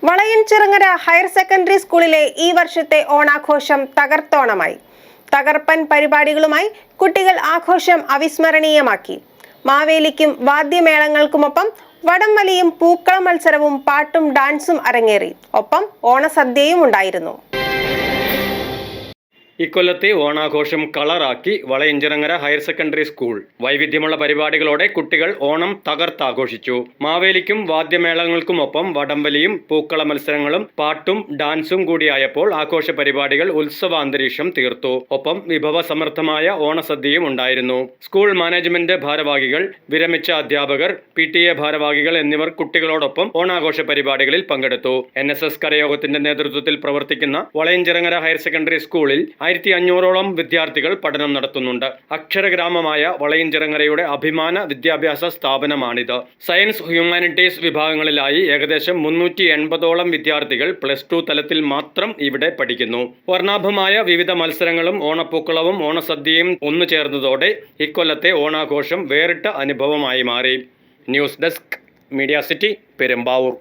Valayanchirangara higher secondary സ്കൂളിലെ ഈ വർഷത്തെ ഓണാഘോഷം തകർത്തോണമായി. തകർപ്പൻ പരിപാടികളുമായി കുട്ടികൾ ആഘോഷം അവിസ്മരണീയമാക്കി. മാവേലിക്കും വാദ്യമേളങ്ങൾക്കുമൊപ്പം വടംവലിയും പൂക്കള മത്സരവും പാട്ടും ഡാൻസും അരങ്ങേറി. ഒപ്പം ഓണസദ്യയും ഉണ്ടായിരുന്നു. ഇക്കൊല്ലത്തെ ഓണാഘോഷം കളറാക്കി വളയഞ്ചിറങ്ങര ഹയർ സെക്കൻഡറി സ്കൂൾ. വൈവിധ്യമുള്ള പരിപാടികളോടെ കുട്ടികൾ ഓണം തകർത്താഘോഷിച്ചു. മാവേലിക്കും വാദ്യമേളങ്ങൾക്കുമൊപ്പം വടംവലിയും പൂക്കള മത്സരങ്ങളും പാട്ടും ഡാൻസും കൂടിയായപ്പോൾ ആഘോഷ പരിപാടികൾ ഉത്സവാന്തരീക്ഷം തീർത്തു. ഒപ്പം വിഭവസമൃദ്ധമായ ഓണസദ്യയും ഉണ്ടായിരുന്നു. സ്കൂൾ മാനേജ്മെന്റ് ഭാരവാഹികൾ, വിരമിച്ച അധ്യാപകർ, PTA ഭാരവാഹികൾ എന്നിവർ കുട്ടികളോടൊപ്പം ഓണാഘോഷ പരിപാടികളിൽ പങ്കെടുത്തു. NSS കരയോഗത്തിന്റെ നേതൃത്വത്തിൽ പ്രവർത്തിക്കുന്ന വളയഞ്ചിറങ്ങര ഹയർ സെക്കൻഡറി സ്കൂളിൽ 1500ഓളം വിദ്യാർത്ഥികൾ പഠനം നടത്തുന്നുണ്ട്. അക്ഷരഗ്രാമമായ വളയഞ്ചിറങ്ങരയുടെ അഭിമാന വിദ്യാഭ്യാസ സ്ഥാപനമാണിത്. സയൻസ്, ഹ്യൂമാനിറ്റീസ് വിഭാഗങ്ങളിലായി ഏകദേശം 380ഓളം വിദ്യാർത്ഥികൾ +2 തലത്തിൽ മാത്രം ഇവിടെ പഠിക്കുന്നു. വർണ്ണാഭമായ വിവിധ മത്സരങ്ങളും ഓണപ്പൂക്കളവും ഓണസദ്യയും ഒന്നു ചേർന്നതോടെ ഇക്കൊല്ലത്തെ ഓണാഘോഷം വേറിട്ട അനുഭവമായി മാറി. News desk, media city, Perumbavoor.